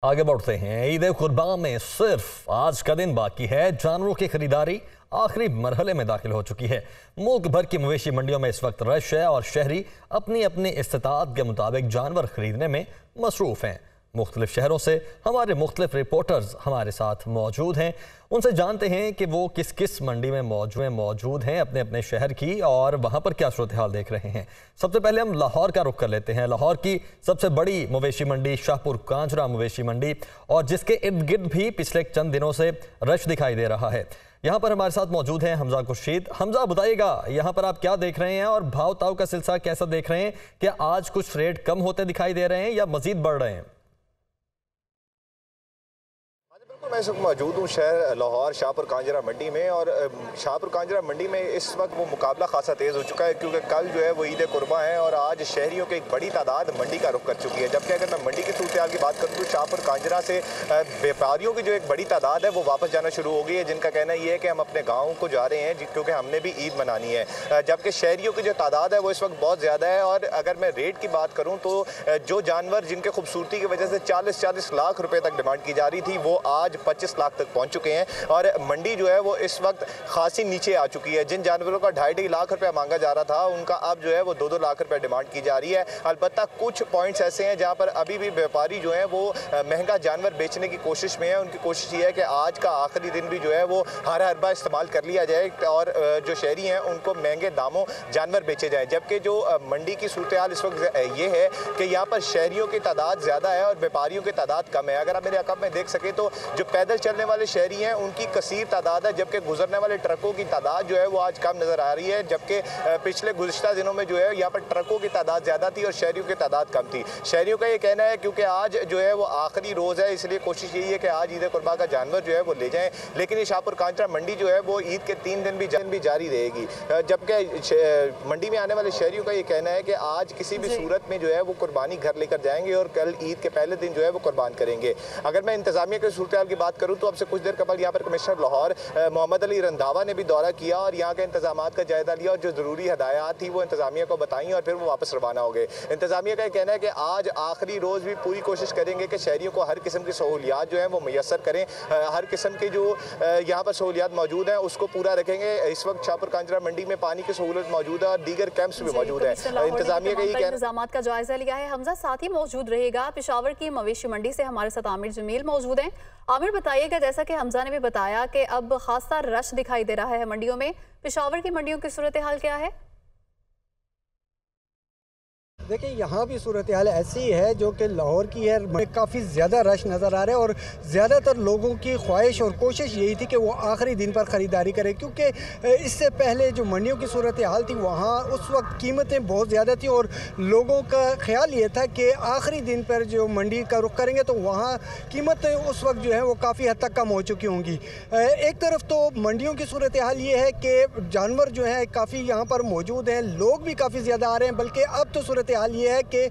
आगे बढ़ते हैं। ईद कुर्बान में सिर्फ आज का दिन बाकी है। जानवरों की खरीदारी आखिरी मरहले में दाखिल हो चुकी है। मुल्क भर की मवेशी मंडियों में इस वक्त रश है और शहरी अपनी अपनी इस्तिताअत के मुताबिक जानवर खरीदने में मसरूफ़ हैं। मुख्तलिफ शहरों से हमारे मुख्तलिफ रिपोर्टर्स हमारे साथ मौजूद हैं। उनसे जानते हैं कि वो किस किस मंडी में मौजूद हैं अपने अपने शहर की, और वहाँ पर क्या सूरत हाल देख रहे हैं। सबसे पहले हम लाहौर का रुख कर लेते हैं। लाहौर की सबसे बड़ी मवेशी मंडी शाहपुर कांजरा मवेशी मंडी, और जिसके इर्द गिर्द भी पिछले चंद दिनों से रश दिखाई दे रहा है। यहाँ पर हमारे साथ मौजूद हैं हमजा खुर्शीद। हमजा, बताइएगा यहाँ पर आप क्या देख रहे हैं और भाव ताव का सिलसिला कैसा देख रहे हैं? क्या आज कुछ रेट कम होते दिखाई दे रहे हैं या मजीद बढ़ रहे हैं? मैं इस वक्त मौजूद हूँ शहर लाहौर शाहपुर कांजरा मंडी में, और शाहपुर कांजरा मंडी में इस वक्त वो मुकाबला खासा तेज़ हो चुका है क्योंकि कल जो है वो ईद कुर्बान है और आज शहरियों की एक बड़ी तादाद मंडी का रुख कर चुकी है। जबकि अगर मैं मंडी की सूरत हाल की बात करूँ तो शाहपुर कांजरा से व्यापारियों की जो एक बड़ी तादाद है वो वापस जाना शुरू हो गई है, जिनका कहना ये है कि हम अपने गाँव को जा रहे हैं क्योंकि हमने भी ईद मनानी है। जबकि शहरियों की जो तादाद है वो इस वक्त बहुत ज़्यादा है। और अगर मैं रेट की बात करूँ तो जो जानवर जिनके खूबसूरती की वजह से 40-40 लाख रुपये तक डिमांड की जा रही थी वो आज 25 लाख तक पहुंच चुके हैं। और मंडी जो है वो इस वक्त खासी नीचे आ चुकी है। जिन जानवरों का 2.5 लाख रुपया मांगा जा रहा था उनका अब जो है वो 2-2 लाख रुपया डिमांड की जा रही है। अलबत्ता कुछ पॉइंट्स ऐसे हैं जहां पर अभी भी व्यापारी जो है वो महंगा जानवर बेचने की कोशिश में है। उनकी कोशिश ये है कि आज का आखिरी दिन भी जो है वो हर हरबा इस्तेमाल कर लिया जाए और जो शहरी हैं उनको महंगे दामों जानवर बेचे जाए। जबकि जो मंडी की सूरत हाल इस वक्त ये है कि यहाँ पर शहरियों की तादाद ज़्यादा है और व्यापारियों की तादाद कम है। अगर आप मेरे अकब में देख सके तो जो पैदल चलने वाले शहरी हैं उनकी कसीर तादाद है, जबकि गुजरने वाले ट्रकों की तादाद जो है वो आज कम नज़र आ रही है। जबकि पिछले गुज़िश्ता दिनों में जो है यहाँ पर ट्रकों की तादाद ज़्यादा थी और शहरियों की तादाद कम थी। शहरियों का ये कहना है क्योंकि आज जो है वो आखिरी रोज़ है, इसलिए कोशिश यही है कि आज ईद कुर्बान का जानवर जो है वो ले जाएँ। लेकिन ये शाहपुर कांजरा मंडी जो है वो ईद के 3 दिन भी जारी रहेगी। जबकि मंडी में आने वाले शहरियों का ये कहना है कि आज किसी भी सूरत में जो है वो कुर्बानी घर लेकर जाएंगे और कल ईद के पहले दिन जो है वो कुर्बान करेंगे। अगर मैं इंतजामिया की सूरत हाल की बात करूँ तो अब से कुछ देर कबल यहाँ पर कमिश्नर लाहौर मोहम्मद अली रंधावा ने भी दौरा किया और यहाँ के इंतजामात का जायजा लिया और जो ज़रूरी हदायत थी वो इंतजामिया को बताई और फिर वो वापस रवाना हो गए। इंतजामिया का ये कहना है कि आज आखिरी रोज़ भी पूरी कोशिश करेंगे कि शहरियों को हर किस्म की सहूलियात जो हैं वो मैसर करें। हर किस्म की जो यहाँ पर सहूलियात मौजूद हैं उसको पूरा रखेंगे। इस वक्त शाहपुर कांजरा मंडी में पानी की सहूलत मौजूद है और दीगर कैंप्स भी मौजूद है। इंतजामिया का ये इंतजामात का जायजा लिया है। हमजा साथ ही मौजूद रहेगा पेशावर की मवेशी मंडी से हमारे साथ आमिर जमील मौजूद हैं। आमिर, बताइएगा, जैसा कि हमजा ने भी बताया कि अब खासा रश दिखाई दे रहा है मंडियों में, पेशावर की मंडियों की सूरत हाल क्या है? देखिए, यहाँ भी सूरत हाल ऐसी है जो कि लाहौर की है। काफ़ी ज़्यादा रश नज़र आ रहा है और ज़्यादातर लोगों की ख्वाहिश और कोशिश यही थी कि वो आखिरी दिन पर ख़रीदारी करें, क्योंकि इससे पहले जो मंडियों की सूरत हाल थी वहाँ उस वक्त कीमतें बहुत ज़्यादा थी और लोगों का ख्याल ये था कि आखिरी दिन पर जो मंडी का रुख करेंगे तो वहाँ कीमतें उस वक्त जो है वो काफ़ी हद तक कम हो चुकी होंगी। एक तरफ तो मंडियों की सूरत हाल ये है कि जानवर जो है काफ़ी यहाँ पर मौजूद हैं, लोग भी काफ़ी ज़्यादा आ रहे हैं। बल्कि अब तो सूरत हाल ये है कि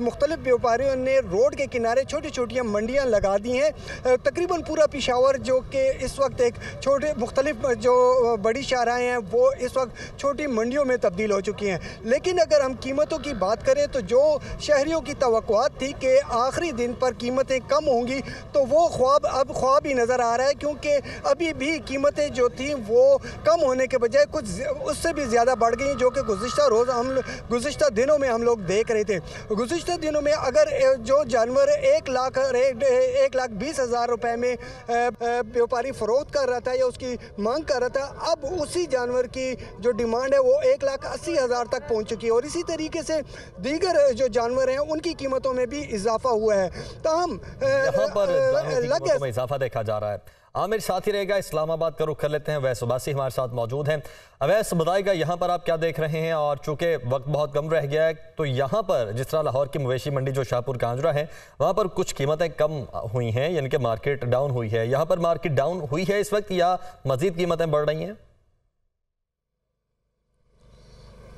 मुख्तलिफ व्यापारियों ने रोड के किनारे छोटी छोटी मंडियाँ लगा दी हैं। तकरीबन पूरा पेशावर जो कि इस वक्त एक छोटे मुख्तलिफ जो बड़ी शाहराएँ हैं वो इस वक्त छोटी मंडियों में तब्दील हो चुकी हैं। लेकिन अगर हम कीमतों की बात करें तो जो शहरियों की तवक्कुआत थी कि आखिरी दिन पर कीमतें कम होंगी तो वो ख्वाब अब ख्वाब ही नज़र आ रहा है, क्योंकि अभी भी कीमतें जो थी वो कम होने के बजाय कुछ उससे भी ज़्यादा बढ़ गई, जो कि गुज़िश्ता दिनों में हम लोग देख रहे थे। गुज़िश्ता दिनों में अगर जो जानवर 1,20,000 रुपए में व्यापारी फरोख्त कर रहा था या उसकी मांग कर रहा था, अब उसी जानवर की जो डिमांड है वो 1,80,000 तक पहुंच चुकी है। और इसी तरीके से दीगर जो जानवर हैं उनकी कीमतों में भी इजाफा हुआ है। तमाम कीमतों में इजाफा देखा जा रहा है। आमिर साथ ही रहेगा। इस्लामाबाद का रुख कर लेते हैं। अवैस उबासी हमारे साथ मौजूद हैं। अवैस, बताएगा यहाँ पर आप क्या देख रहे हैं? और चूंकि वक्त बहुत कम रह गया है तो यहाँ पर जिस तरह लाहौर की मवेशी मंडी जो शाहपुर कांजरा है वहाँ पर कुछ कीमतें कम हुई हैं, यानी कि मार्केट डाउन हुई है। यहाँ पर मार्केट डाउन हुई है इस वक्त या मजीद कीमतें बढ़ रही हैं?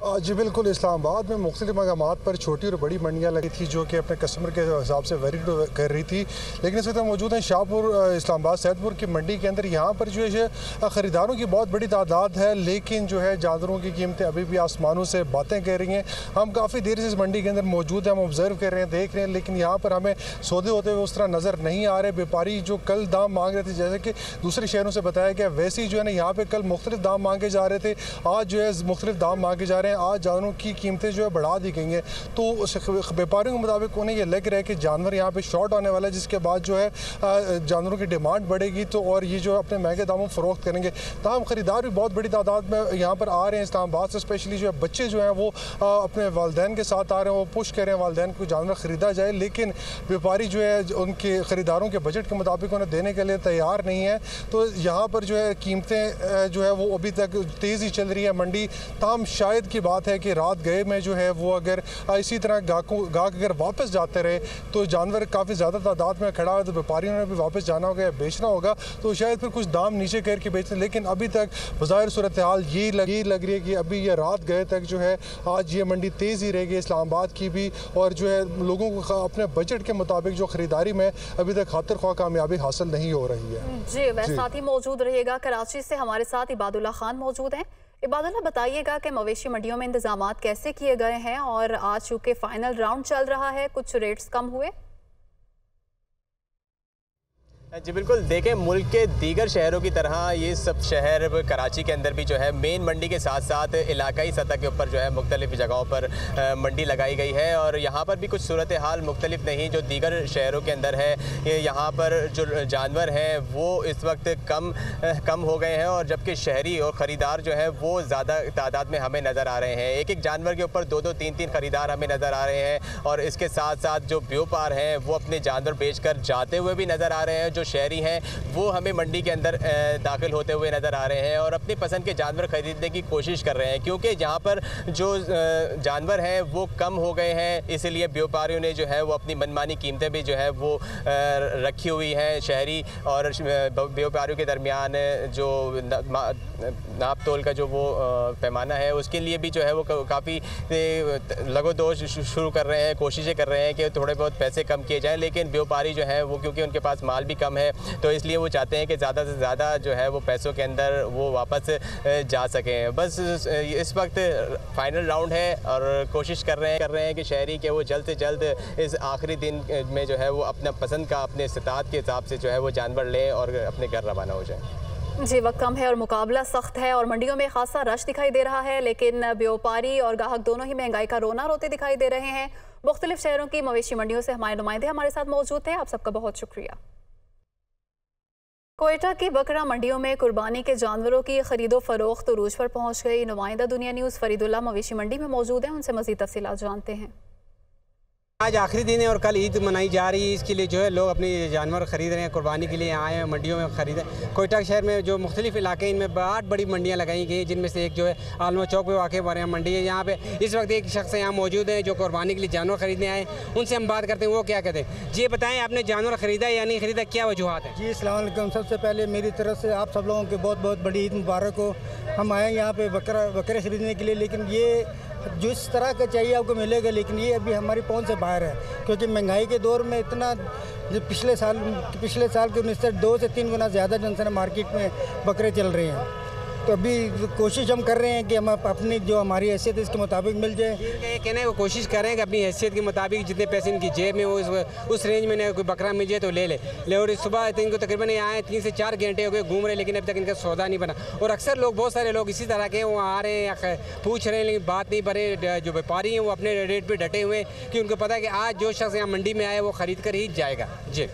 जी बिल्कुल, इस्लामाबाद में मुख्तलिफ मकामात पर छोटी और बड़ी मंडियाँ लगी थी जो कि अपने कस्टमर के हिसाब से वेरी कर रही थी। लेकिन इस वक्त मौजूद हैं शाहपुर इस्लामाबाद सैदपुर की मंडी के अंदर। यहाँ पर जो है ख़रीदारों की बहुत बड़ी तादाद है, लेकिन जो है जानवरों की कीमतें अभी भी आसमानों से बातें कर रही हैं। हम काफ़ी देर से इस मंडी के अंदर मौजूद हैं, हम ऑब्ज़र्व कर रहे हैं, देख रहे हैं, लेकिन यहाँ पर हमें सौदे होते हुए उस तरह नज़र नहीं आ रहे। व्यापारी जो कल दाम मांग रहे थे, जैसे कि दूसरे शहरों से बताया गया, वैसे ही जो है ना यहाँ पर कल मुख्तलिफ दाम मांगे जा रहे थे, आज जो है मुख्तलिफ दाम मांगे जा रहे हैं। आज जानवरों की कीमतें जो है बढ़ा दी गई हैं। तो व्यापारियों के मुताबिक उन्हें यह लग रहा है कि जानवर यहाँ पे शॉर्ट आने वाला है, जिसके बाद जो है जानवरों की डिमांड बढ़ेगी तो और ये जो अपने महंगे दामों में फ़रोख्त करेंगे। तमाम ख़रीदार भी बहुत बड़ी तादाद में यहाँ पर आ रहे हैं इस्लामाबाद से। स्पेशली जो है बच्चे जो हैं वो अपने वालिदैन के साथ आ रहे हैं, वो पुश कर रहे हैं वालिदैन को जानवर ख़रीदा जाए, लेकिन व्यापारी जो है उनके ख़रीदारों के बजट के मुताबिक उन्हें देने के लिए तैयार नहीं है। तो यहाँ पर जो है कीमतें जो है वो अभी तक तेज़ी चल रही है मंडी। ताम शायद की बात है कि रात गए में जो है वो अगर इसी तरह गाहक अगर वापस जाते रहे तो जानवर काफ़ी ज़्यादा तादाद में खड़ा है, तो व्यापारियों ने भी वापस जाना होगा या बेचना होगा, तो शायद फिर कुछ दाम नीचे करके बेचते। लेकिन अभी तक बज़ाहिर सूरत हाल यही लग रही है कि अभी ये रात गए तक जो है आज ये मंडी तेज़ ही रहेगी इस्लामाबाद की भी, और जो है लोगों को अपने बजट के मुताबिक जो ख़रीदारी में अभी तक खातिर ख्वाह कामयाबी हासिल नहीं हो रही है। जी, वह साथ ही मौजूद रहेगा। कराची से हमारे साथ इबादुल्ला खान मौजूद हैं। इबादुल्ला, बताइएगा कि मवेशी मंडियों में इंतजामात कैसे किए गए हैं, और आज चूँकि फाइनल राउंड चल रहा है, कुछ रेट्स कम हुए? जी बिल्कुल, देखें मुल्क के दीगर शहरों की तरह ये सब शहर कराची के अंदर भी जो है मेन मंडी के साथ साथ इलाकाई सतह के ऊपर जो है मुख्तलिफ जगहों पर मंडी लगाई गई है, और यहाँ पर भी कुछ सूरत हाल मुख्तलिफ नहीं जो दीगर शहरों के अंदर है। यहाँ पर जो जानवर हैं वो इस वक्त कम हो गए हैं, और जबकि शहरी और ख़रीदार जो है वो ज़्यादा तादाद में हमें नज़र आ रहे हैं। एक जानवर के ऊपर 2-2, 3-3 ख़रीदार हमें नज़र आ रहे हैं, और इसके साथ साथ जो व्यापार हैं वो अपने जानवर बेच कर जाते हुए भी नज़र आ रहे हैं। जो शहरी हैं वो हमें मंडी के अंदर दाखिल होते हुए नज़र आ रहे हैं और अपनी पसंद के जानवर ख़रीदने की कोशिश कर रहे हैं, क्योंकि यहाँ पर जो जानवर हैं वो कम हो गए हैं। इसलिए व्यापारियों ने जो है वो अपनी मनमानी कीमतें भी जो है वो रखी हुई हैं। शहरी और व्यापारियों के दरमियान जो नाप तोल का जो वो पैमाना है उसके लिए भी जो है वो काफ़ी लगोदोश शुरू कर रहे हैं, कोशिशें कर रहे हैं कि थोड़े बहुत पैसे कम किए जाएँ। लेकिन व्यापारी जो है वो क्योंकि उनके पास माल भी कम है तो इसलिए वो चाहते हैं कि ज़्यादा से ज़्यादा जो है वो पैसों के अंदर वो वापस जा सकें। बस इस वक्त फाइनल राउंड है और कोशिश कर रहे हैं कि शहरी के वो जल्द से जल्द इस आखिरी दिन में जो है वो अपना पसंद का अपने इस्तात के हिसाब से जो है वो जानवर लें और अपने घर रवाना हो जाए। जी, वक्त कम है और मुकाबला सख्त है और मंडियों में खासा रश दिखाई दे रहा है, लेकिन व्यापारी और ग्राहक दोनों ही महंगाई का रोना रोते दिखाई दे रहे हैं। मुख्तलिफ शहरों की मवेशी मंडियों से हमारे नुमाइंदे हमारे साथ मौजूद थे। आप सबका बहुत शुक्रिया। कोयटा की बकरा मंडियों में कुर्बानी के जानवरों की खरीदो फरोख्त उरूज पर पहुंच गई। नुमाइंदा दुनिया न्यूज़ फरीदुल्ला मवेशी मंडी में मौजूद हैं, उनसे मज़ीद तफसीलात जानते हैं। आज आखिरी दिन है और कल ईद मनाई जा रही है, इसके लिए जो है लोग अपने जानवर ख़रीद रहे हैं, कुर्बानी के लिए आए हैं, मंडियों में ख़रीदें। कोयटा शहर में जो मुख्तलिफ इलाके हैं इनमें 8 बड़ी मंडियाँ लगाई गई हैं, जिनमें से एक जो है आलमा चौक पे वाक़ वाक़ मंडी है। यहाँ पे इस वक्त एक शख्स यहाँ मौजूद है जो कुर्बानी के लिए जानवर ख़रीदने आए, उनसे हम बात करते हैं वो क्या कहते हैं। जी बताएँ, आपने जानवर ख़रीदा या नहीं ख़रीदा, क्या वजूहत है? जी अस्सलाम वालेकुम। सबसे पहले मेरी तरफ से आप सब लोगों की बहुत बहुत बड़ी ईद मुबारक हो। हम आए यहाँ पे बकरे ख़रीदने के लिए, लेकिन ये जिस तरह का चाहिए आपको मिलेगा, लेकिन ये अभी हमारी पहुंच से बाहर है, क्योंकि महंगाई के दौर में इतना जो पिछले साल के 2 से 3 गुना ज़्यादा जनसंख्या मार्केट में बकरे चल रहे हैं। तो अभी कोशिश हम कर रहे हैं कि हम अपनी जो हमारी हैसियत है इसके मुताबिक मिल जाए। ये कहने को कोशिश कर रहे हैं कि अपनी हैसियत के मुताबिक जितने पैसे इनकी जेब में वो उस रेंज में कोई बकरा मिल जाए तो ले ले। और सुबह इनको तकरीबन यहाँ आए 3 से 4 घंटे हो गए घूम रहे, लेकिन अभी तक इनका सौदा नहीं बना। और अक्सर लोग, बहुत सारे लोग इसी तरह के वो आ रहे हैं, पूछ रहे हैं, लेकिन बात नहीं बने। जो व्यापारी हैं वो अपने रेट पर डटे हुए हैं कि उनको पता है कि आज जो शख्स यहाँ मंडी में आए वो ख़रीद कर ही जाएगा। जी।